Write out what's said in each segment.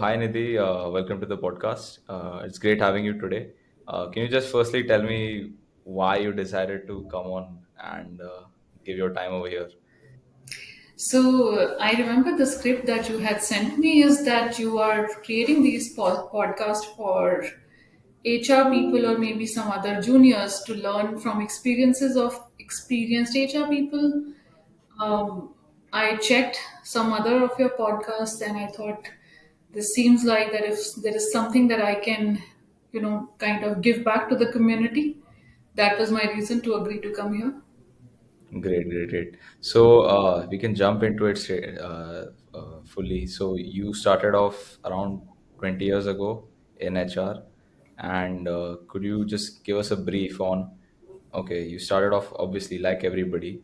Hi Nidhi, welcome to the podcast. It's great having you today. Can you just firstly tell me why you decided to come on and give your time over here? I remember the script that you had sent me is that you are creating these podcasts for HR people or maybe some other juniors to learn from experiences of experienced HR people. Um, I checked some other of your podcasts and I thought this seems like that if there is something that I can, kind of give back to the community, that was my reason to agree to come here. Great, great, great. So we can jump into it fully. So you started off around 20 years ago in HR, and could you just give us a brief on, okay, you started off obviously like everybody,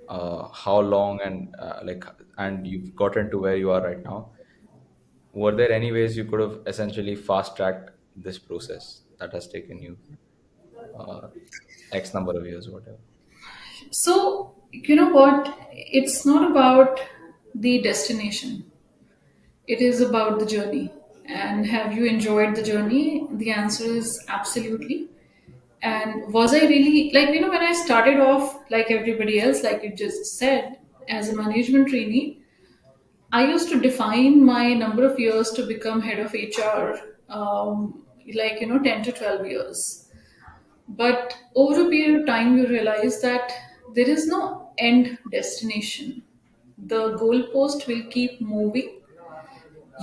how long and you've gotten to where you are right now. Were there any ways you could have essentially fast tracked this process that has taken you uh, X number of years, whatever? So, you know what? It's not about the destination, it is about the journey. And have you enjoyed the journey? The answer is absolutely. And was I really, when I started off like everybody else, like you just said, as a management trainee, I used to define my number of years to become head of HR, 10 to 12 years. But over a period of time, you realize that there is no end destination. The goalpost will keep moving.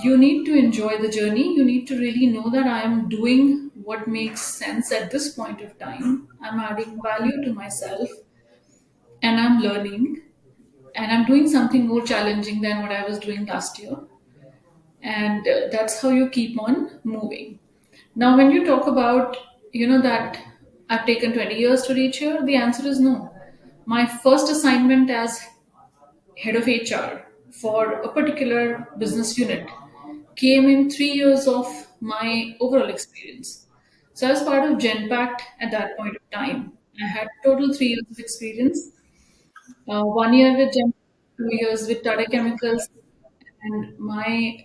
You need to enjoy the journey. You need to really know that I am doing what makes sense at this point of time. I'm adding value to myself and I'm learning and I'm doing something more challenging than what I was doing last year. And that's how you keep on moving. Now, when you talk about, that I've taken 20 years to reach here, the answer is no. My first assignment as head of HR for a particular business unit came in 3 years of my overall experience. So I was part of Genpact at that point of time. I had total 3 years of experience. 1 year with Genpact, 2 years with Tata Chemicals, and my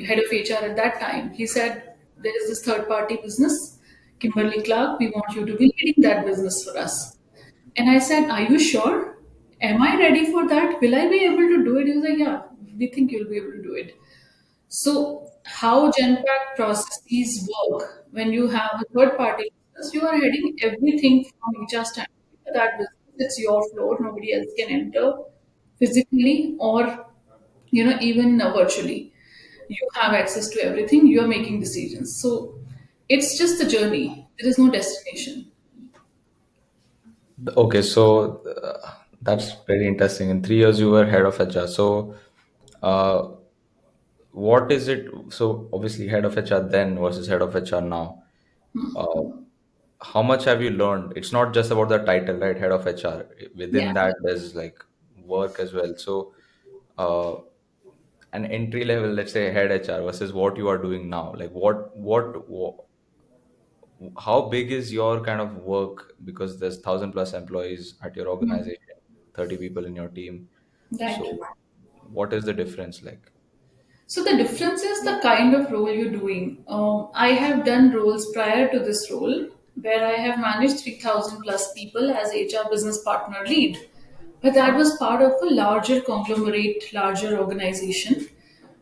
head of HR at that time, he said, there is this third party business, Kimberly Clark, we want you to be leading that business for us. And I said, are you sure? Am I ready for that? Will I be able to do it? He was like, yeah, we think you'll be able to do it. So, how Genpact processes work when you have a third party business, you are heading everything from HR standpoint. That business, it's your floor, nobody else can enter physically or even virtually. You have access to everything, you are making decisions. So, it's just a journey, there is no destination. Okay, so that's very interesting. In 3 years, you were head of HR. So, uh, what is it? So, obviously, head of HR then versus head of HR now. Uh, how much have you learned? It's not just about the title, right? Head of HR. Within Yeah. that, there's like work as well. So, uh, an entry level, let's say head HR versus what you are doing now. Like, how big is your kind of work? Because there's 1,000 plus employees at your organization, 30 people in your team. Right. So, what is the difference like? So the difference is the kind of role you're doing. I have done roles prior to this role where I have managed 3,000 plus people as HR business partner lead. But that was part of a larger conglomerate, larger organization,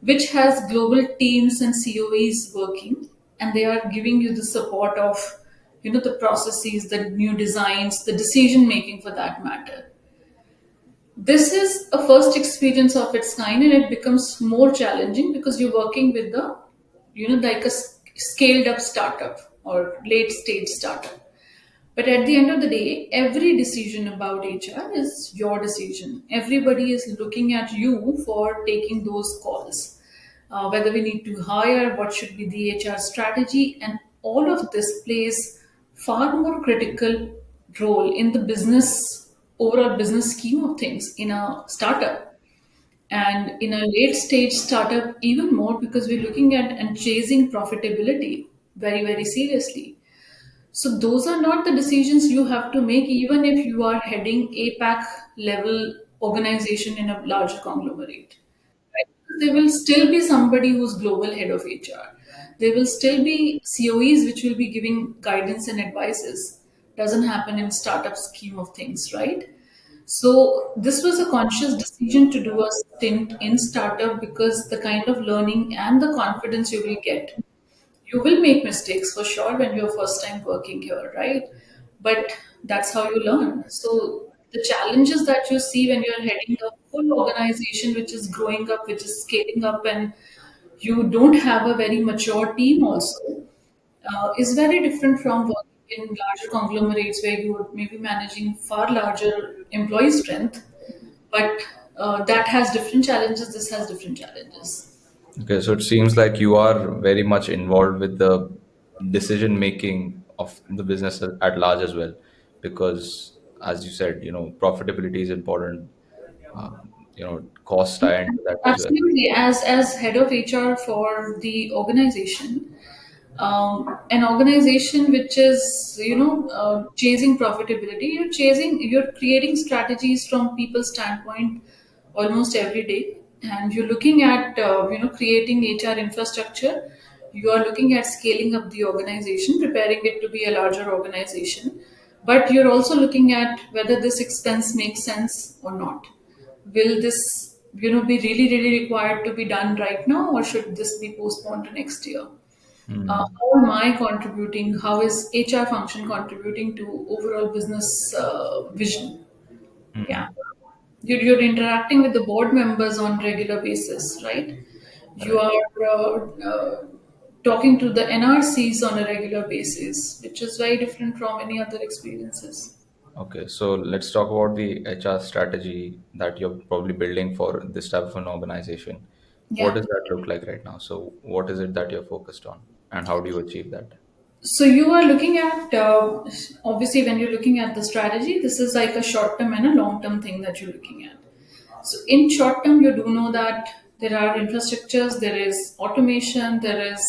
which has global teams and COEs working, and they are giving you the support of, the processes, the new designs, the decision making for that matter. This is a first experience of its kind, and it becomes more challenging because you're working with the, like a scaled up startup or late stage startup. But at the end of the day, every decision about HR is your decision. Everybody is looking at you for taking those calls. Whether we need to hire, what should be the HR strategy, and all of this plays far more critical role in the business overall business scheme of things in a startup and in a late stage startup even more because we're looking at and chasing profitability very very seriously. So those are not the decisions you have to make even if you are heading APAC level organization in a larger conglomerate. Right? there will still be somebody who's global head of HR. There will still be COEs which will be giving guidance and advices. Doesn't happen in startup scheme of things, right? So this was a conscious decision to do a stint in startup because the kind of learning and the confidence you will get. You will make mistakes for sure when you're first time working here, right? But that's how you learn. So the challenges that you see when you're heading a full organization which is growing up, which is scaling up, and you don't have a very mature team also, is very different from working in larger conglomerates where you would maybe managing far larger employee strength, but that has different challenges, this has different challenges. Okay, so it seems like you are very much involved with the decision making of the business at large as well, because as you said, profitability is important. Cost tie into that as well. Absolutely. As head of HR for the organization, an organization which is chasing profitability, you're creating strategies from people's standpoint almost every day, and you're looking at creating HR infrastructure. You are looking at scaling up the organization, preparing it to be a larger organization, but you're also looking at whether this expense makes sense or not. Will this be really really required to be done right now, or should this be postponed to next year? Hmm. How am I contributing? How is HR function contributing to overall business vision? Yeah, Hmm. you're interacting with the board members on regular basis, right? You Right. are talking to the NRCs on a regular basis, which is very different from any other experiences. Okay, so let's talk about the HR strategy that you're probably building for this type of an organization. What Yeah. does that look like right now? So, what is it that you're focused on, and how do you achieve that? So you are looking at obviously when you're looking at the strategy, this is like a short term and a long term thing that you're looking at. So in short term, you do know that there are infrastructures, there is automation, there is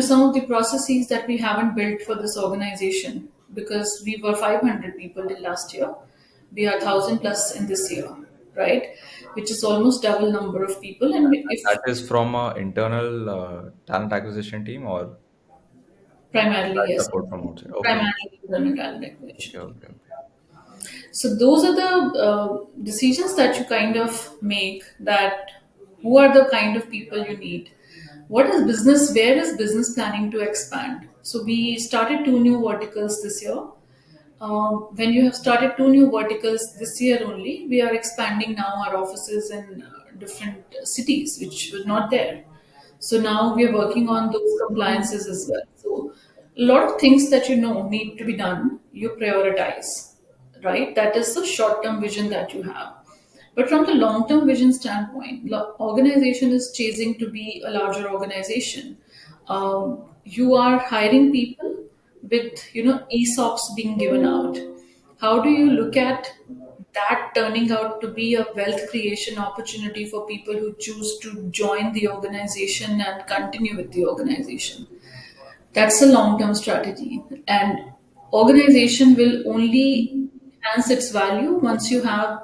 some of the processes that we haven't built for this organization because we were 500 people till last year. We are 1,000 plus in this year, right? Which is almost double number of people. And if That is from a internal talent acquisition team, or primarily, that yes, support from outside? Okay, primarily internal talent okay, acquisition team. okay, okay. So those are the decisions that you kind of make, that who are the kind of people you need. What is business? Where is business planning to expand? So we started two new verticals this year. When you have started two new verticals this year only, we are expanding now our offices in different cities, which were not there. So now we are working on those compliances as well. So a lot of things that need to be done, you prioritize, right? That is the short-term vision that you have. But from the long-term vision standpoint, organization is chasing to be a larger organization. You are hiring people with ESOPs being given out. How do you look at that turning out to be a wealth creation opportunity for people who choose to join the organization and continue with the organization? That's a long term strategy. And organization will only enhance its value once you have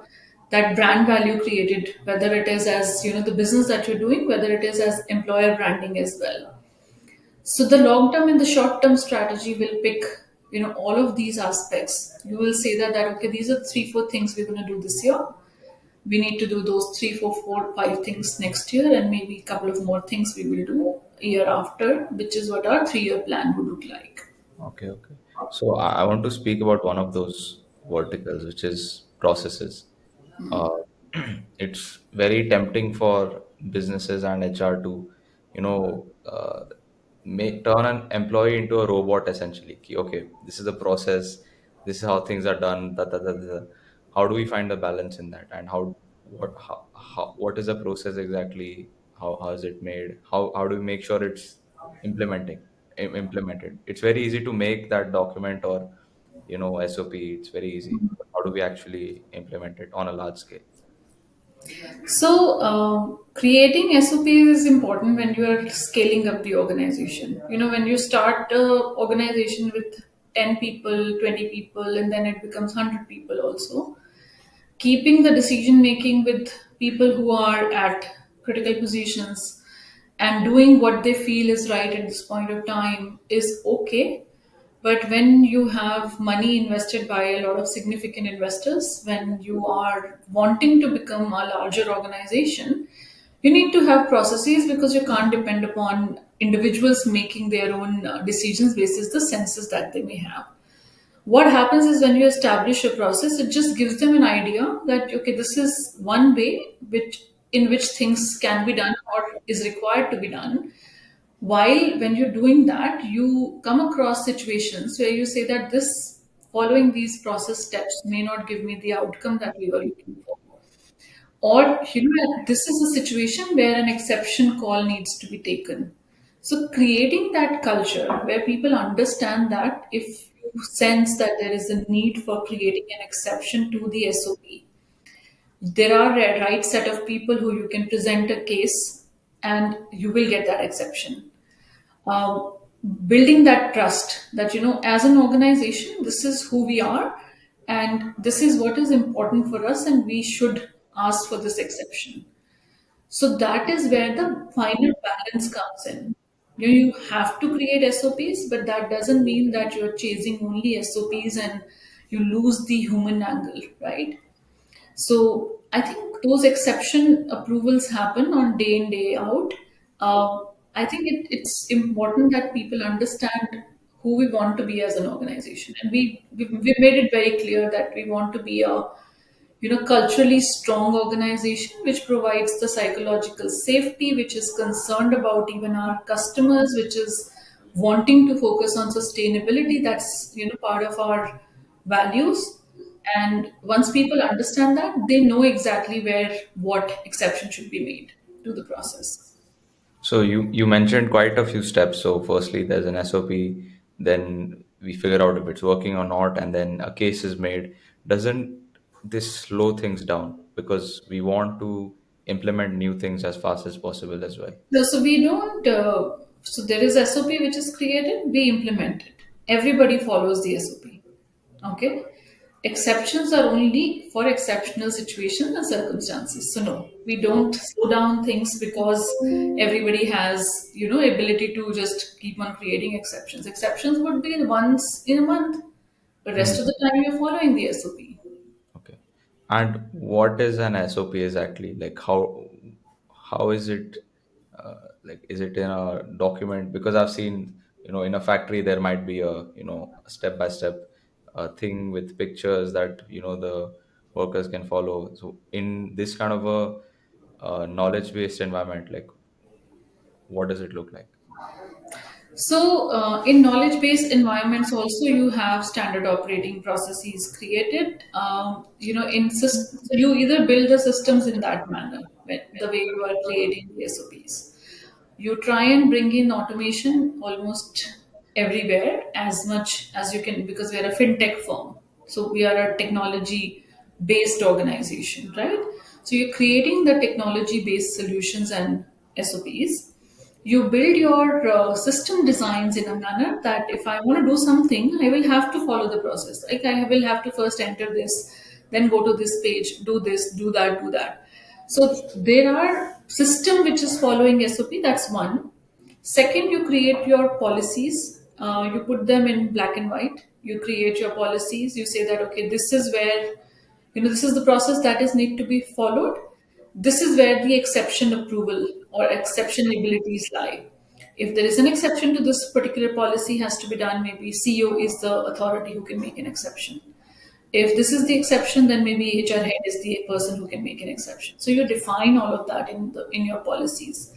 that brand value created, whether it is as the business that you're doing, whether it is as employer branding as well. So the long term and the short term strategy will pick all of these aspects. You will say that okay, these are three, four things we're going to do this year. We need to do those three, four, five things next year, and maybe a couple of more things we will do year after, which is what our 3 year plan would look like. Okay, okay. So I want to speak about one of those verticals, which is processes. Uh, it's very tempting for businesses and HR to, make turn an employee into a robot essentially. Okay, this is the process. This is how things are done. Da, da, da, da. Da. How do we find the balance in that? And what is the process exactly? How is it made? How do we make sure it's implemented? It's very easy to make that document or SOP. It's very easy. But how do we actually implement it on a large scale? So, creating SOPs is important when you are scaling up the organization. When you start a organization with 10 people, 20 people, and then it becomes 100 people also, keeping the decision making with people who are at critical positions and doing what they feel is right at this point of time is okay. But when you have money invested by a lot of significant investors, when you are wanting to become a larger organization, you need to have processes because you can't depend upon individuals making their own decisions basis the senses that they may have. What happens is when you establish a process, it just gives them an idea that okay, this is one way which in which things can be done or is required to be done. While when you're doing that, you come across situations where you say that this following these process steps may not give me the outcome that we were looking for. Or, this is a situation where an exception call needs to be taken. So, creating that culture where people understand that if you sense that there is a need for creating an exception to the SOP, there are a right set of people who you can present a case and you will get that exception. um, Building that trust that as an organization this is who we are and this is what is important for us and we should ask for this exception. So that is where the final balance comes in. You have to create SOPs, but that doesn't mean that you're chasing only SOPs and you lose the human angle, right? So I think those exception approvals happen on day in, day out. I think it's important that people understand who we want to be as an organization. And we made it very clear that we want to be a culturally strong organization which provides the psychological safety, which is concerned about even our customers, which is wanting to focus on sustainability. That's part of our values. And once people understand that, they know exactly where what exception should be made to the process. So you mentioned quite a few steps. So firstly, there's an SOP, then we figure out if it's working or not, and then a case is made. Doesn't this slow things down because we want to implement new things as fast as possible as well? No, so we don't. So there is SOP which is created. We implement it. Everybody follows the SOP. Okay. Exceptions are only for exceptional situations and circumstances. So no, we don't slow down things because everybody has ability to just keep on creating exceptions. Exceptions would be once in a month. The rest of Mhm. the time you're following the SOP. Okay. And what is an SOP exactly? Like how is it like is it in a document? Because I've seen, in a factory there might be a step by step thing with pictures that, the workers can follow. So in this kind of a knowledge based environment, like what does it look like? So, in knowledge based environments, also you have standard operating processes created. So you either build the systems in that manner, the way you are creating the SOPs. You try and bring in automation almost everywhere as much as you can because we are a fintech firm. So, we are a technology based organization, right? So, you're creating the technology based solutions and SOPs. You build your system designs in a manner that if I want to do something, I will have to follow the process. Like I will have to first enter this, then go to this page, do this, do that, do that. So there are system which is following SOP. That's one. Second, you create your policies. You put them in black and white. You create your policies. You say that okay, this is where this is the process that is need to be followed. This is where the exception approval or exception abilities lie. If there is an exception to this particular policy has to be done, maybe CEO is the authority who can make an exception. If this is the exception, then maybe HR head is the person who can make an exception. So you define all of that in your policies,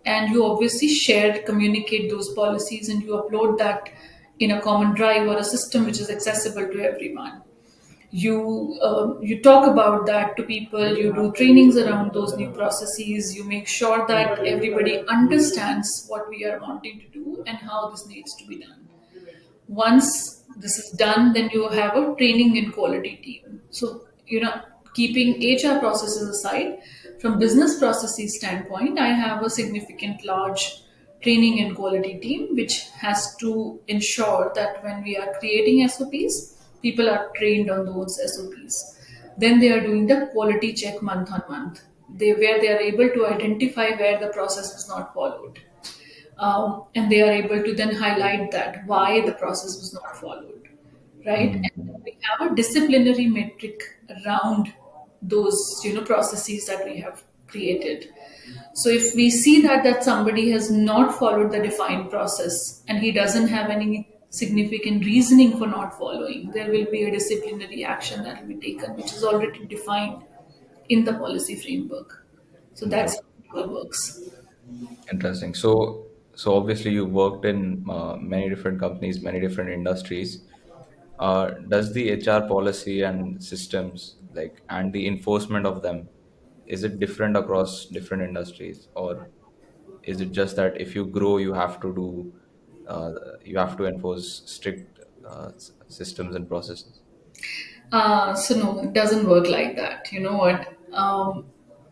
and you obviously share, communicate those policies, and you upload that in a common drive or a system which is accessible to everyone. You talk about that to people. You do trainings around those new processes. You make sure that everybody understands what we are wanting to do and how this needs to be done. Once this is done, then you have a training and quality team. So, keeping HR processes aside, from business processes standpoint, I have a significant large training and quality team which has to ensure that when we are creating SOPs, people are trained on those SOPs. Then they are doing the quality check month on month. where they are able to identify where the process is not followed, and they are able to then highlight that why the process was not followed, right? And then Mm-hmm. we have a disciplinary metric around those processes that we have created. So if we see that somebody has not followed the defined process and he doesn't have any significant reasoning for not following, there will be a disciplinary action that will be taken, which is already defined in the policy framework. So that's Right. how it works. Interesting. So obviously you worked in many different companies, many different industries. Does the HR policy and systems, like, and the enforcement of them, is it different across different industries, or is it just that if you grow, uh, you have to enforce strict systems and processes? So no, it doesn't work like that. You know what?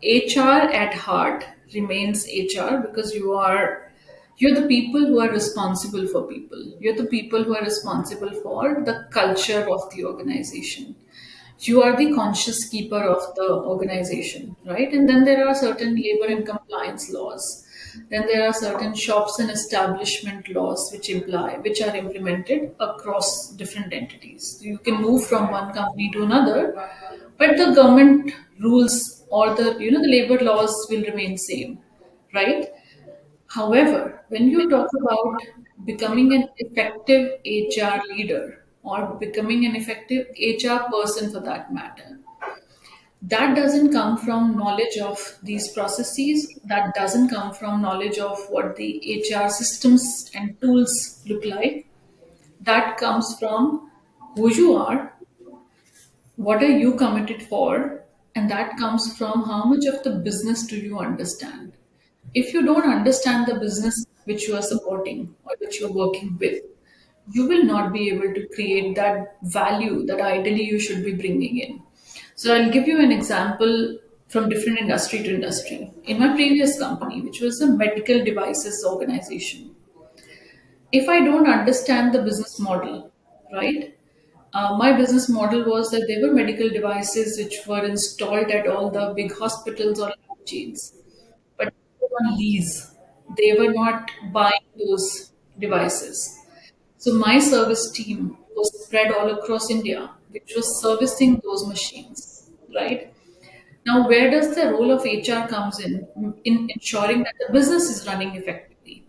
HR at heart remains HR because you're the people who are responsible for people. You're the people who are responsible for the culture of the organization. You are the conscious keeper of the organization, right? And then there are certain labor and compliance laws. Then there are certain shops and establishment laws which are implemented across different entities. So you can move from one company to another, but the government rules or the labor laws will remain same, right? However, when you talk about becoming an effective HR leader or becoming an effective HR person for that matter, that doesn't come from knowledge of these processes, that doesn't come from knowledge of what the HR systems and tools look like. That comes from who you are, what are you committed for, and that comes from how much of the business do you understand. If you don't understand the business which you are supporting or which you're working with, you will not be able to create that value that ideally you should be bringing in. So I'll give you an example from different industry to industry. In my previous company, which was a medical devices organization, if I don't understand the business model, right? My business model was that there were medical devices which were installed at all the big hospitals or lab chains, but they were on lease. They were not buying those devices. So my service team was spread all across India, which was servicing those machines, right? Now, where does the role of HR comes in ensuring that the business is running effectively?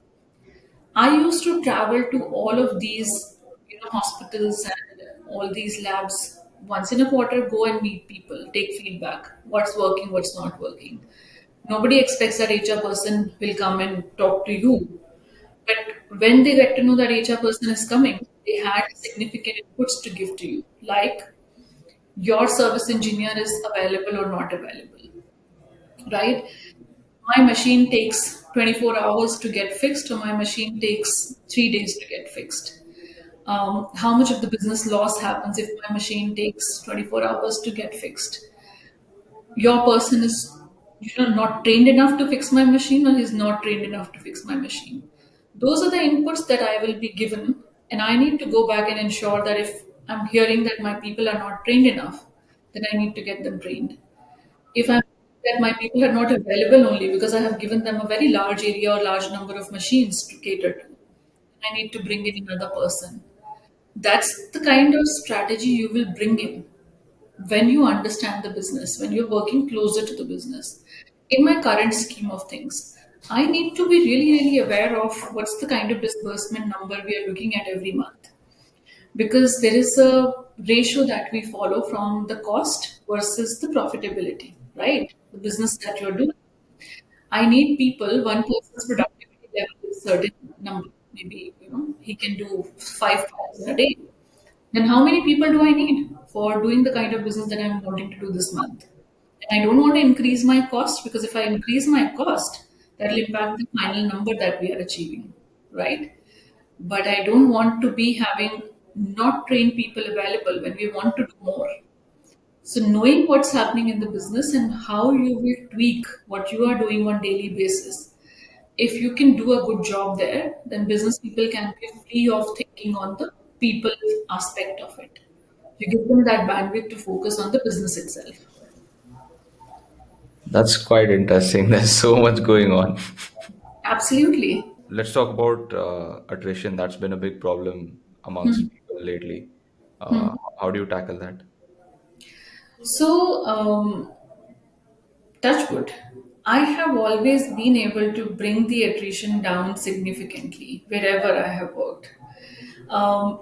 I used to travel to all of these, hospitals and all these labs once in a quarter, go and meet people, take feedback, what's working, what's not working. Nobody expects that HR person will come and talk to you. But when they get to know that HR person is coming, they had significant inputs to give to you, like your service engineer is available or not available, right? My machine takes 24 hours to get fixed, or my machine takes 3 days to get fixed. How much of the business loss happens if my machine takes 24 hours to get fixed? Your person is not trained enough to fix my machine, or he's not trained enough to fix my machine. Those are the inputs that I will be given, and I need to go back and ensure that if I'm hearing that my people are not trained enough, then I need to get them trained. If I'm that my people are not available only because I have given them a very large area or large number of machines to cater to, I need to bring in another person. That's the kind of strategy you will bring in when you understand the business, when you're working closer to the business. In my current scheme of things, I need to be really, really aware of what's the kind of disbursement number we are looking at every month. Because there is a ratio that we follow from the cost versus the profitability, right? The business that you're doing. I need people, one person's productivity level is certain number. Maybe, he can do 5,000 a day. Then how many people do I need for doing the kind of business that I'm wanting to do this month? And I don't want to increase my cost because if I increase my cost, that will impact the final number that we are achieving, right? But I don't want to be having not trained people available when we want to do more. So knowing what's happening in the business and how you will tweak what you are doing on daily basis. If you can do a good job there, then business people can be free of thinking on the people aspect of it. You give them that bandwidth to focus on the business itself. That's quite interesting. There's so much going on. Absolutely. Let's talk about attrition. That's been a big problem amongst people lately. How do you tackle that? So, touch wood. I have always been able to bring the attrition down significantly wherever I have worked.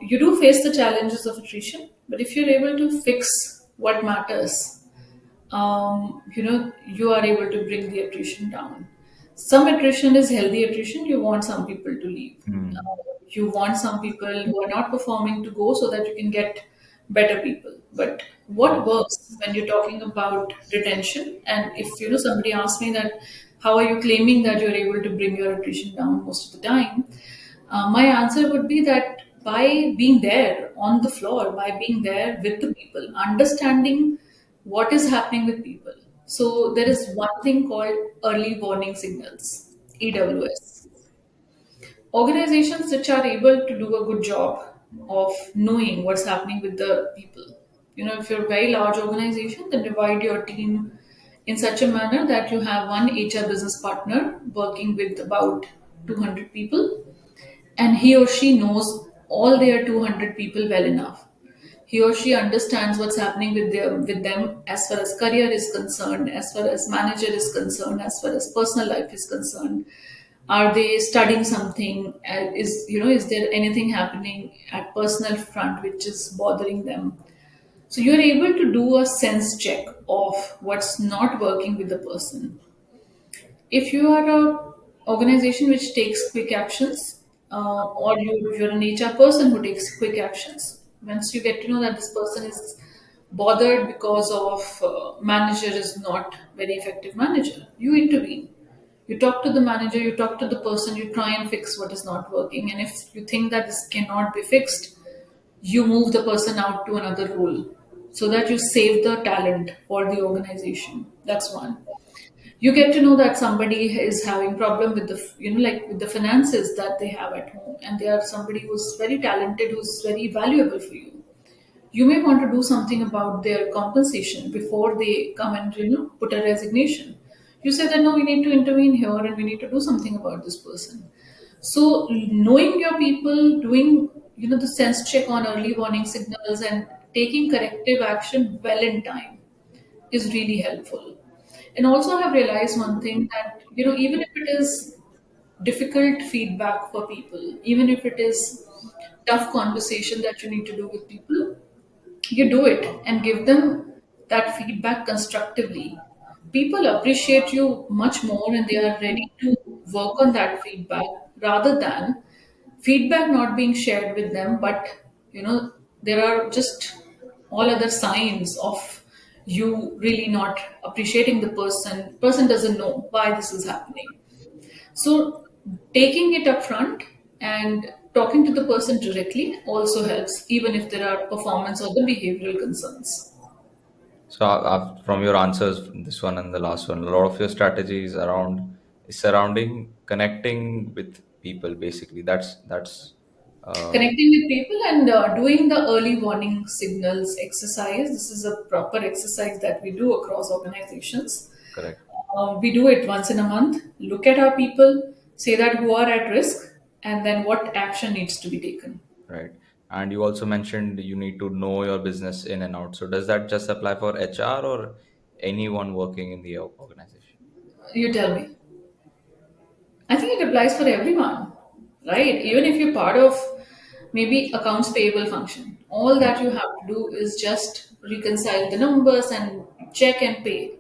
You do face the challenges of attrition, but if you're able to fix what matters, you are able to bring the attrition down. Some attrition is healthy attrition. You want some people to leave. Hmm. You want some people who are not performing to go so that you can get better people. But what Right. works when you're talking about retention? And if somebody asks me that, how are you claiming that you're able to bring your attrition down most of the time? My answer would be that by being there on the floor, by being there with the people, understanding what is happening with people. So there is one thing called early warning signals, EWS. Organizations which are able to do a good job of knowing what's happening with the people. If you're a very large organization, then divide your team in such a manner that you have one HR business partner working with about 200 people, and he or she knows all their 200 people well enough. He or she understands what's happening with them as far as career is concerned, as far as manager is concerned, as far as personal life is concerned. Are they studying something? Is there anything happening at personal front which is bothering them? So you're able to do a sense check of what's not working with the person. If you are a organization which takes quick actions, you're an HR person who takes quick actions, once you get to know that this person is bothered because of manager is not very effective manager, you intervene. You talk to the manager, you talk to the person, you try and fix what is not working, and if you think that this cannot be fixed, you move the person out to another role so that you save the talent for the organization. That's one. You get to know that somebody is having problem with the like with the finances that they have at home, and they are somebody who's very talented, who's very valuable for you. You may want to do something about their compensation before they come and put a resignation. You say that no, we need to intervene here and we need to do something about this person. So knowing your people, doing the sense check on early warning signals and taking corrective action well in time is really helpful. And also, I have realized one thing that, even if it is difficult feedback for people, even if it is tough conversation that you need to do with people, you do it and give them that feedback constructively. People appreciate you much more and they are ready to work on that feedback rather than feedback not being shared with them, but there are just all other signs of you really not appreciating the person doesn't know why this is happening. So taking it up front and talking to the person directly also helps, even if there are performance or the behavioral concerns. So, from your answers, this one and the last one, a lot of your strategies around is surrounding connecting with people. Basically, that's uh, Connecting with people and doing the early warning signals exercise. This is a proper exercise that we do across organizations. correct, We do it once in a month. Look at our people, say that who are at risk, and then what action needs to be taken. right? And you also mentioned you need to know your business in and out. So, does that just apply for HR or anyone working in the organization? You tell me. I think it applies for everyone, right? Even if you're part of maybe accounts payable function, all that you have to do is just reconcile the numbers and check and pay.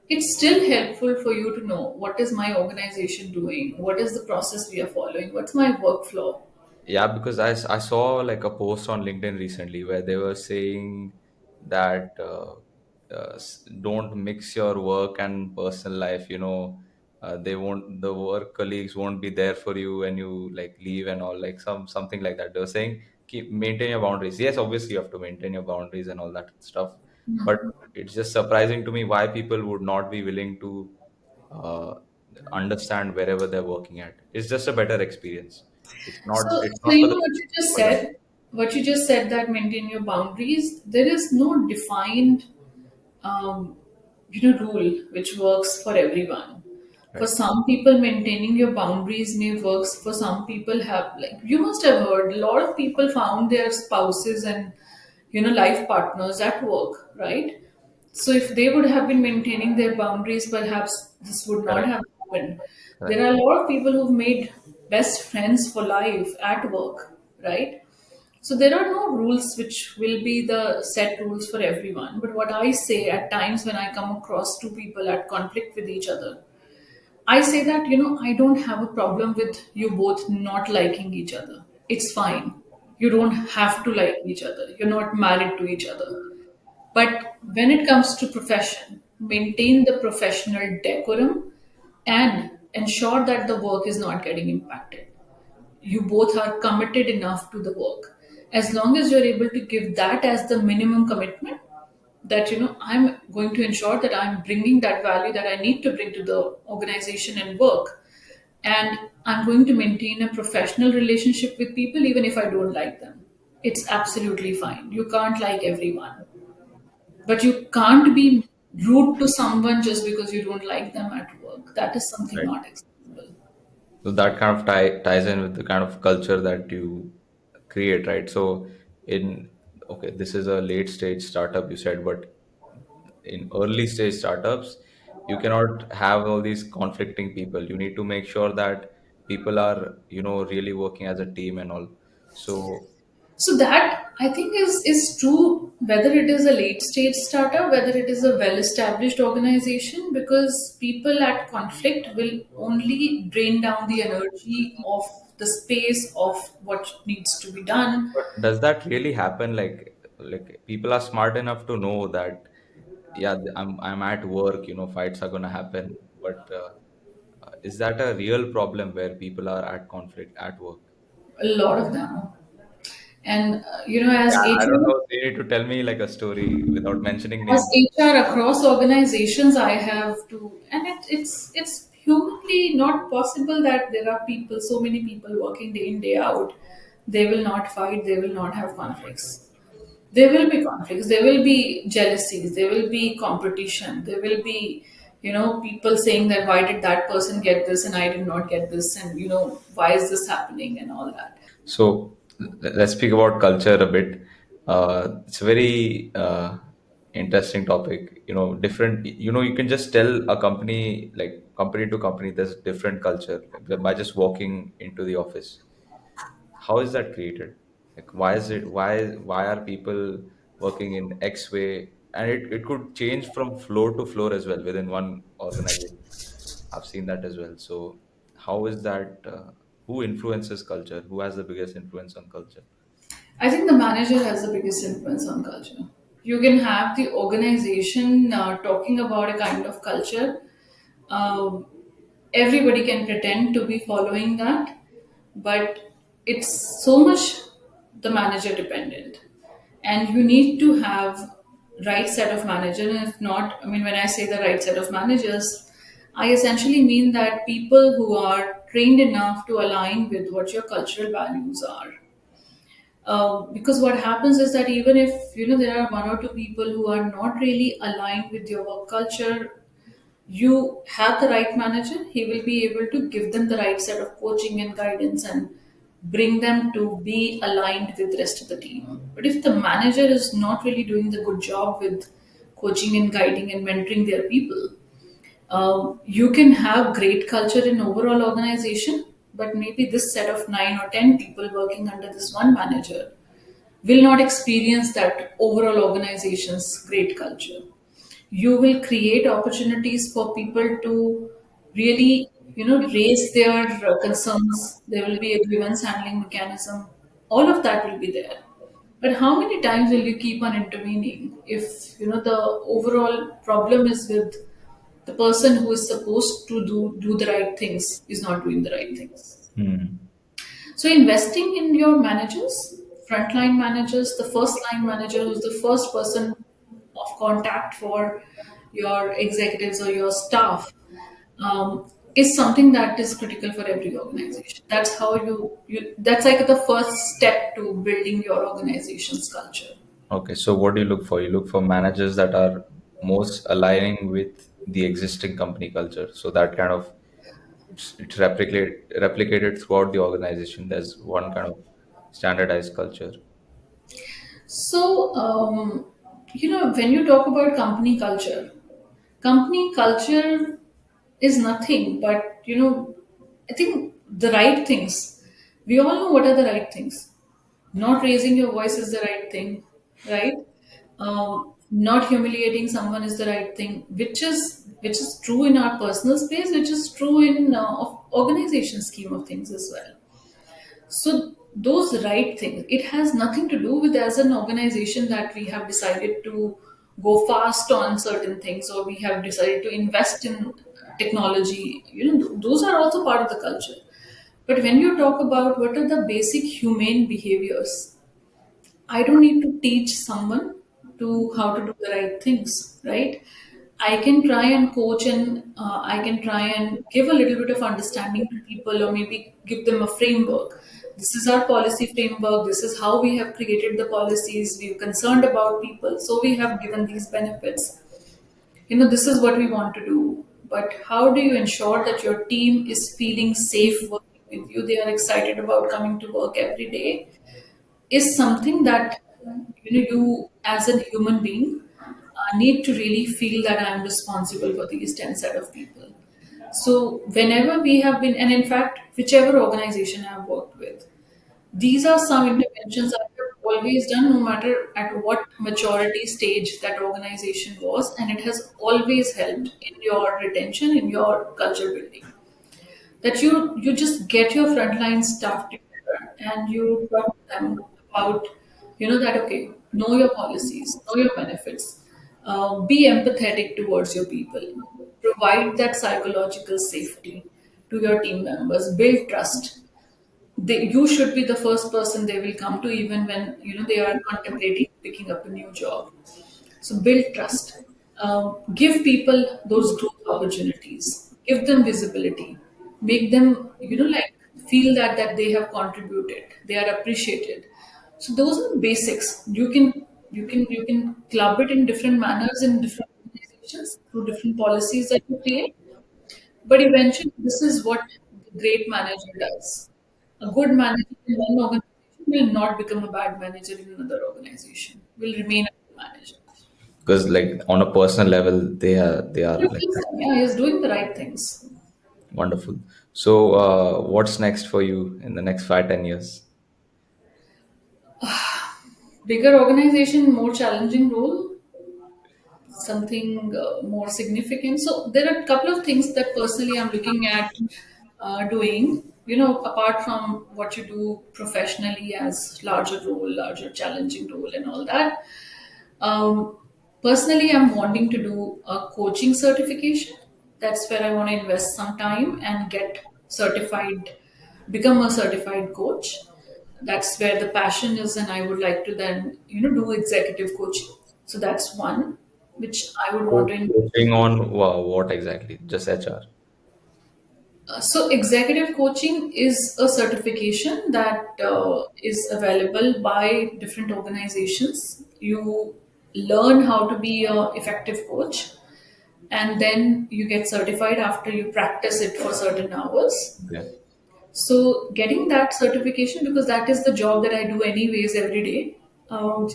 It's still helpful for you to know what is my organization doing, what is the process we are following, what's my workflow. Yeah, because I saw like a post on LinkedIn recently where they were saying that don't mix your work and personal life. They won't, the work colleagues won't be there for you when you like leave and all, like something like that. They were saying keep maintain your boundaries. Yes, obviously you have to maintain your boundaries and all that stuff, but it's just surprising to me why people would not be willing to uh, understand wherever they're working at. It's just a better experience. So, It's so not for the what you just for them. said, that maintain your boundaries, there is no defined um, rule which works for everyone. For Right. some people, maintaining your boundaries may works. For some people, have like you must have heard, a lot of people found their spouses and life partners at work, right? So if they would have been maintaining their boundaries, perhaps this would not Correct. have happened. There Correct. are a lot of people who've made best friends for life at work, right? So there are no rules which will be the set rules for everyone. But what I say at times when I come across two people at conflict with each other, I say that, I don't have a problem with you both not liking each other. It's fine. You don't have to like each other. You're not married to each other. But when it comes to profession, maintain the professional decorum and ensure that the work is not getting impacted. You both are committed enough to the work. As long as you're able to give that as the minimum commitment, that I'm going to ensure that I'm bringing that value that I need to bring to the organization and work, and I'm going to maintain a professional relationship with people even if I don't like them. It's absolutely fine. You can't like everyone, but you can't be rude to someone just because you don't like them at work. That is something Right. not acceptable. So that kind of ties in with the kind of culture that you create, right? So in okay, this is a late stage startup, you said, but in early stage startups, you cannot have all these conflicting people. You need to make sure that people are, really working as a team and all. So So that I think is true whether it is a late stage startup, whether it is a well established organization, because people at conflict will only drain down the energy of the space of what needs to be done. but does that really happen? Like people are smart enough to know that, yeah, I'm at work, fights are gonna happen. But is that a real problem where people are at conflict at work? A lot of them. And as Yeah, I don't HR, know. You need to tell me like a story without mentioning as names. HR across organizations, I have to, and it's humanly not possible that there are people, so many people working day in day out. They will not fight. They will not have conflicts. There will be conflicts. There will be jealousies. There will be competition. There will be, people saying that why did that person get this and I did not get this, and why is this happening and all that. So let's speak about culture a bit. It's a very interesting topic. Different. You can just tell a company, like company to company, there's different culture by just walking into the office. How is that created? Like, why is it? Why are people working in X way? And it could change from floor to floor as well within one organization. I've seen that as well. So, how is that? Who influences culture? Who has the biggest influence on culture? I think the manager has the biggest influence on culture. You can have the organization talking about a kind of culture. Um, Everybody can pretend to be following that, but it's so much the manager dependent. And you need to have right set of manager. And if not, I mean, when I say the right set of managers, I essentially mean that people who are trained enough to align with what your cultural values are. Because what happens is that even if there are one or two people who are not really aligned with your work culture, you have the right manager. He will be able to give them the right set of coaching and guidance and bring them to be aligned with the rest of the team. But if the manager is not really doing the good job with coaching and guiding and mentoring their people, you can have great culture in overall organization, but maybe this set of 9 or 10 people working under this one manager will not experience that overall organization's great culture. You will create opportunities for people to really, raise their concerns. There will be a grievance handling mechanism. All of that will be there. But how many times will you keep on intervening if the overall problem is with the person who is supposed to do the right things is not doing the right things? Hmm. So investing in your managers, frontline managers, the first line manager who's the first person of contact for your executives or your staff, is something that is critical for every organization. That's how you that's like the first step to building your organization's culture. Okay, so what do you look for? You look for managers that are most aligning with the existing company culture. So that kind of it's replicated throughout the organization. There's one kind of standardized culture. So, when you talk about company culture is nothing but, I think the right things. We all know what are the right things. Not raising your voice is the right thing, right? Not humiliating someone is the right thing, which is true in our personal space, which is true in organization scheme of things as well. So those right things, it has nothing to do with as an organization that we have decided to go fast on certain things or we have decided to invest in technology. Those are also part of the culture. But when you talk about what are the basic humane behaviors, I don't need to teach someone to how to do the right things, right? I can try and coach and I can try and give a little bit of understanding to people or maybe give them a framework. This is our policy framework. This is how we have created the policies. We're concerned about people. So we have given these benefits. This is what we want to do. But how do you ensure that your team is feeling safe working with you? They are excited about coming to work every day is something that you as a human being need to really feel that I'm responsible for these 10 set of people. So whenever we have been, and in fact, whichever organization I've worked with, these are some interventions I have always done, no matter at what maturity stage that organization was, and it has always helped in your retention, in your culture building, that you just get your frontline staff together and you talk to them about that, okay, know your policies, know your benefits, be empathetic towards your people, provide that psychological safety to your team members, build trust. You should be the first person they will come to even when they are contemplating picking up a new job. So build trust. Give people those growth opportunities. Give them visibility. Make them, like feel that they have contributed. They are appreciated. So those are the basics. You can club it in different manners in different organizations through different policies that you create. But eventually, this is what the great manager does. A good manager in one organization will not become a bad manager in another organization. Will remain a good manager. Because like on a personal level, they are like Yeah, he's doing the right things. wonderful. So what's next for you in the next 5-10 years? Bigger organization, more challenging role, something more significant. So there are a couple of things that personally I'm looking at doing. Apart from what you do professionally as larger role, larger challenging role, and all that. Um, Personally, I'm wanting to do a coaching certification. That's where I want to invest some time and get certified, become a certified coach. That's where the passion is, and I would like to then, do executive coaching. So that's one which I would want to invest. Coaching on what exactly? Just HR. So, executive coaching is a certification that is available by different organizations. You learn how to be a effective coach, and then you get certified after you practice it for certain hours. Okay. So, getting that certification, because that is the job that I do anyways every day,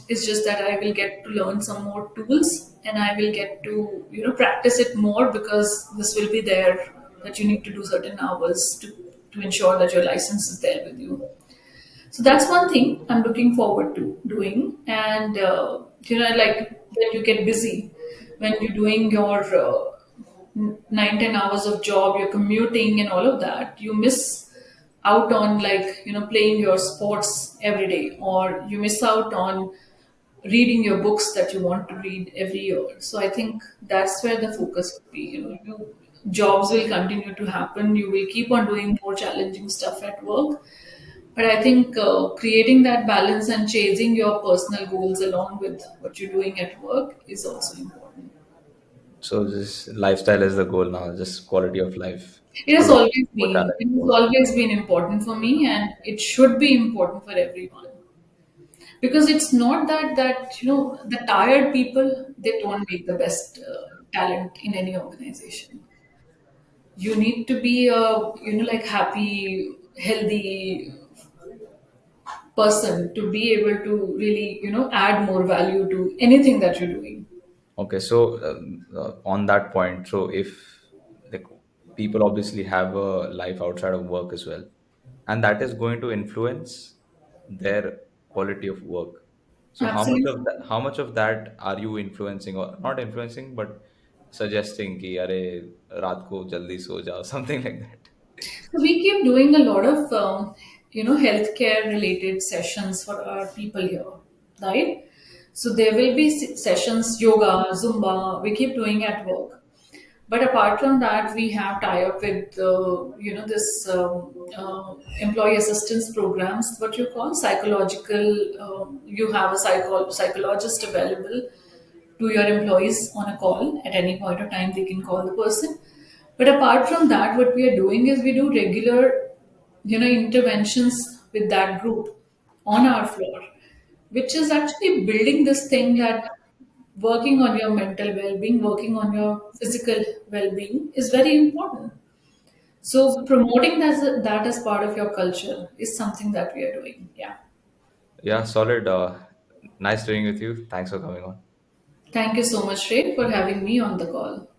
it's just that I will get to learn some more tools and I will get to, practice it more because this will be there that you need to do certain hours to ensure that your license is there with you. So that's one thing I'm looking forward to doing. And, like when you get busy, when you're doing your 9-10 hours of job, you're commuting and all of that, you miss out on, like, playing your sports every day, or you miss out on reading your books that you want to read every year. So I think that's where the focus would be. Jobs will continue to happen. You will keep on doing more challenging stuff at work, but I think creating that balance and chasing your personal goals along with what you're doing at work is also important. So this lifestyle is the goal now, just quality of life. It has More, always more been. challenge, It has more. always been important for me, and it should be important for everyone. because it's not that the tired people, they don't make the best talent in any organization. You need to be a like happy, healthy person to be able to really add more value to anything that you're doing. Okay, so on that point, so if the people obviously have a life outside of work as well, and that is going to influence their quality of work. So Absolutely. how much of that are you influencing, or not influencing, but suggesting कि अरे रात को जल्दी सो जाओ something like that? So we keep doing a lot of healthcare related sessions for our people here, right? So there will be sessions, yoga, Zumba. We keep doing at work. But apart from that, we have tie up with this employee assistance programs. What you call psychological. You have a psychologist available to your employees on a call at any point of time. They can call the person. But apart from that, what we are doing is we do regular, interventions with that group on our floor, which is actually building this thing that working on your mental well-being, working on your physical well-being is very important. So promoting that as part of your culture is something that we are doing. Yeah. Yeah, solid. Nice doing with you. Thanks for coming on. Thank you so much, Shrey, for having me on the call.